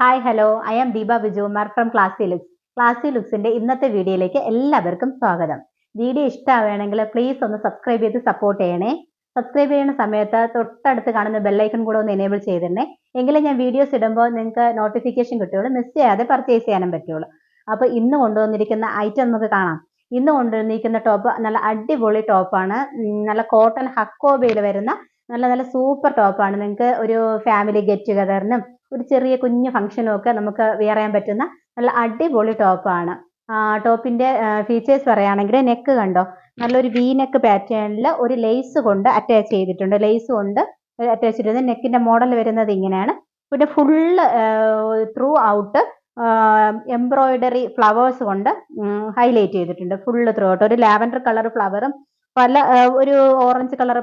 Hi hello I am Deepa Bijukumar from classy looks. Classy ലുക്സിന്റെ ഇന്നത്തെ വീഡിയോയിലേക്ക് എല്ലാവർക്കും സ്വാഗതം. വീഡിയോ ഇഷ്ടമാവുകയാണെങ്കിൽ പ്ലീസ് ഒന്ന് സബ്സ്ക്രൈബ് ചെയ്ത് സപ്പോർട്ട് ചെയ്യണേ. സബ്സ്ക്രൈബ് ചെയ്യുന്ന സമയത്ത് തൊട്ടടുത്ത് കാണുന്ന ബെല്ലൈക്കൺ കൂടെ ഒന്ന് എനേബിൾ ചെയ്തിടണേ. എങ്കിലേ ഞാൻ വീഡിയോസ് ഇടുമ്പോൾ നിങ്ങൾക്ക് നോട്ടിഫിക്കേഷൻ കിട്ടുകയുള്ളൂ, മിസ് ചെയ്യാതെ പർച്ചേസ് ചെയ്യാനും പറ്റുള്ളൂ. അപ്പോൾ ഇന്ന് കൊണ്ടുവന്നിരിക്കുന്ന ഐറ്റം നമുക്ക് കാണാം. ഇന്ന് കൊണ്ടുവന്നിരിക്കുന്ന ടോപ്പ് നല്ല അടിപൊളി ടോപ്പാണ്. നല്ല കോട്ടൺ ഹക്കോബയിൽ വരുന്ന നല്ല നല്ല സൂപ്പർ ടോപ്പാണ്. നിങ്ങൾക്ക് ഒരു ഫാമിലി ഗെറ്റ് ടുഗദറിനും ഒരു ചെറിയ കുഞ്ഞു ഫംഗ്ഷനും ഒക്കെ നമുക്ക് വെയർ ചെയ്യാൻ പറ്റുന്ന നല്ല അടിപൊളി ടോപ്പാണ്. ടോപ്പിന്റെ ഫീച്ചേഴ്സ് പറയുകയാണെങ്കിൽ നെക്ക് കണ്ടോ, നല്ലൊരു വി നെക്ക് പാറ്റേണിൽ ഒരു ലേസ് കൊണ്ട് അറ്റാച്ച് ചെയ്തിട്ടുണ്ട്. ലേസ് കൊണ്ട് അറ്റാച്ച് ചെയ്തിട്ടുണ്ട്. നെക്കിന്റെ മോഡൽ വരുന്നത് ഇങ്ങനെയാണ്. പിന്നെ full through out embroidery flowers കൊണ്ട് ഹൈലൈറ്റ് ചെയ്തിട്ടുണ്ട്. ഫുള്ള് ത്രൂ ഔട്ട് ഒരു ലാവൻഡർ കളർ ഫ്ലവറും പല ഒരു ഓറഞ്ച് കളർ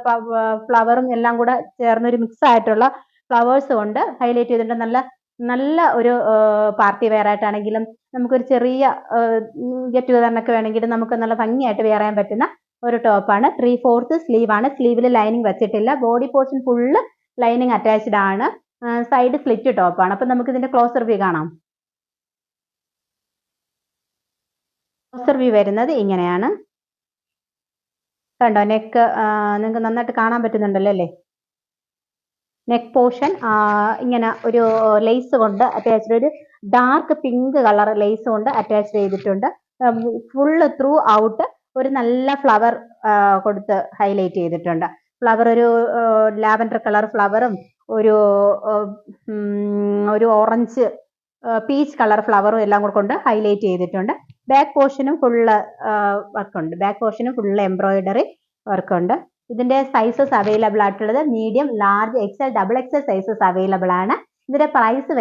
ഫ്ലവറും എല്ലാം കൂടെ ചേർന്നൊരു മിക്സ് ആയിട്ടുള്ള ഫ്ലവേഴ്സ് കൊണ്ട് ഹൈലൈറ്റ് ചെയ്തിട്ടുണ്ട്. നല്ല നല്ല ഒരു പാർട്ടി വെയർ ആയിട്ടാണെങ്കിലും നമുക്കൊരു ചെറിയ ഗെറ്റ് ടുഗദറിനൊക്കെ വേണമെങ്കിൽ നമുക്ക് നല്ല ഭംഗിയായിട്ട് വെയർ ചെയ്യാൻ പറ്റുന്ന ഒരു ടോപ്പാണ്. 3/4 സ്ലീവ് ആണ്. സ്ലീവിൽ ലൈനിങ് വെച്ചിട്ടില്ല. Body portion full lining attached ആണ്. സൈഡ് സ്ലിറ്റ് ടോപ്പാണ്. അപ്പൊ നമുക്ക് ഇതിന്റെ ക്ലോസർ വ്യൂ കാണാം. ക്ലോസർ വ്യൂ വരുന്നത് ഇങ്ങനെയാണ്. കണ്ടോ, നെക്ക് നിങ്ങൾക്ക് നന്നായിട്ട് കാണാൻ പറ്റുന്നുണ്ടല്ലോ അല്ലേ. നെക്ക് പോർഷൻ ഇങ്ങനെ ഒരു ലേസ് കൊണ്ട് അറ്റാച്ച്ഡ്, ഒരു ഡാർക്ക് പിങ്ക് കളർ ലേസ് കൊണ്ട് അറ്റാച്ച് ചെയ്തിട്ടുണ്ട്. ഫുള്ള് ത്രൂ ഔട്ട് ഒരു നല്ല ഫ്ലവർ കൊടുത്ത് ഹൈലൈറ്റ് ചെയ്തിട്ടുണ്ട്. ഫ്ലവർ ഒരു ലാവൻഡർ കളർ ഫ്ലവറും ഒരു ഓറഞ്ച് പീച്ച് കളർ ഫ്ലവറും എല്ലാം കൂടെ കൊണ്ട് ഹൈലൈറ്റ് ചെയ്തിട്ടുണ്ട്. ബാക്ക് പോർഷനും ഫുള്ള് വർക്കുണ്ട്. ബാക്ക് പോർഷനും ഫുള്ള് എംബ്രോയിഡറി വർക്കുണ്ട്. ഇതിന്റെ സൈസസ് അവൈലബിൾ ആയിട്ടുള്ളത് medium, large, XL, double XL sizes available ആണ്. ഇതിന്റെ പ്രൈസ്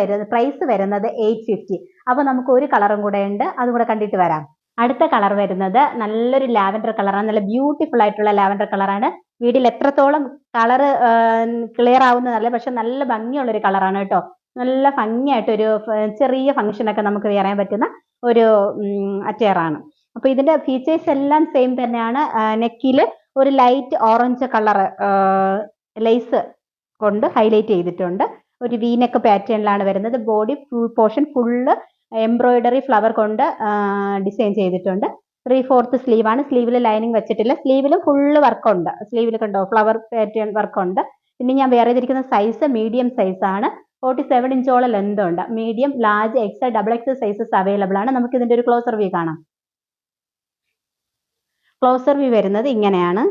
വരുന്നത് 850. അപ്പൊ നമുക്ക് ഒരു കളറും കൂടെ ഉണ്ട്, അതും കൂടെ കണ്ടിട്ട് വരാം. അടുത്ത കളർ വരുന്നത് നല്ലൊരു ലാവൻഡർ കളറാണ്. നല്ല ബ്യൂട്ടിഫുൾ ആയിട്ടുള്ള ലാവൻഡർ കളറാണ്. വീഡിയോയിൽ എത്രത്തോളം കളർ ക്ലിയർ ആവുന്നതല്ല, പക്ഷെ നല്ല ഭംഗിയുള്ള ഒരു കളറാണ് കേട്ടോ. നല്ല ഭംഗിയായിട്ട് ഒരു ചെറിയ ഫംഗ്ഷനൊക്കെ നമുക്ക് വെയർ ചെയ്യാൻ പറ്റുന്ന ഒരു അറ്റയറാണ്. അപ്പൊ ഇതിന്റെ ഫീച്ചേഴ്സ് എല്ലാം സെയിം തന്നെയാണ്. നെക്കില് ഒരു ലൈറ്റ് ഓറഞ്ച് കളർ ലേസ് കൊണ്ട് ഹൈലൈറ്റ് ചെയ്തിട്ടുണ്ട്. ഒരു വി നെക്ക് പാറ്റേണിലാണ് വരുന്നത്. Body portion full embroidery flower കൊണ്ട് ഡിസൈൻ ചെയ്തിട്ടുണ്ട്. 3/4 സ്ലീവ് ആണ്. സ്ലീവിൽ ലൈനിങ് വെച്ചിട്ടില്ല. സ്ലീവിലും ഫുള്ള് വർക്കുണ്ട്. സ്ലീവിൽ കണ്ടോ ഫ്ലവർ പാറ്റേൺ വർക്കുണ്ട്. പിന്നെ ഞാൻ വേറെ ചെയ്തിരിക്കുന്ന സൈസ് മീഡിയം സൈസ് ആണ്. 47 ഇഞ്ചോളം ലെന്ത് ഉണ്ട്. Medium, large, XL, double XL sizes available ആണ്. നമുക്ക് ഇതിന്റെ ഒരു ക്ലോസർ വ്യൂ കാണാം. ക്ലോസർ വ്യൂ വരുന്നത് ഇങ്ങനെയാണ്.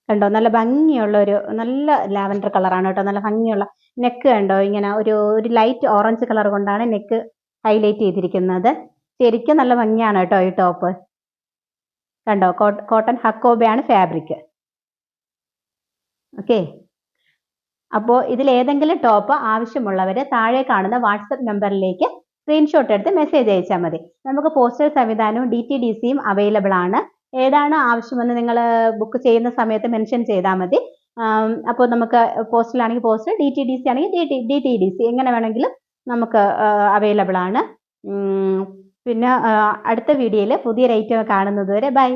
കണ്ടോ, നല്ല ഭംഗിയുള്ള ഒരു നല്ല ലാവൻഡർ കളറാണ് കേട്ടോ. നല്ല ഭംഗിയുള്ള നെക്ക് കണ്ടോ, ഇങ്ങനെ ഒരു ലൈറ്റ് ഓറഞ്ച് കളർ കൊണ്ടാണ് നെക്ക് ഹൈലൈറ്റ് ചെയ്തിരിക്കുന്നത്. ശരിക്കും നല്ല ഭംഗിയാണ് കേട്ടോ ഈ ടോപ്പ്. കണ്ടോ, കോട്ടൺ ഹക്കോബയാണ് ഫാബ്രിക്. ഓക്കെ, അപ്പോൾ ഇതിൽ ഏതെങ്കിലും ടോപ്പ് ആവശ്യമുള്ളവര് താഴെ കാണുന്ന വാട്സപ്പ് നമ്പറിലേക്ക് സ്ക്രീൻഷോട്ട് എടുത്ത് മെസ്സേജ് അയച്ചാൽ മതി. നമുക്ക് പോസ്റ്റൽ സംവിധാനവും DTDCയും അവൈലബിൾ ആണ്. ഏതാണ് ആവശ്യമെന്ന് നിങ്ങൾ ബുക്ക് ചെയ്യുന്ന സമയത്ത് മെൻഷൻ ചെയ്താൽ മതി. അപ്പോൾ നമുക്ക് പോസ്റ്റലാണെങ്കിൽ പോസ്റ്റൽ, DTDC ആണെങ്കിൽ DTDC, എങ്ങനെ വേണമെങ്കിലും നമുക്ക് അവൈലബിൾ ആണ്. പിന്നെ അടുത്ത വീഡിയോയിൽ പുതിയൊരു ഐറ്റം കാണുന്നത് വരെ ബൈ.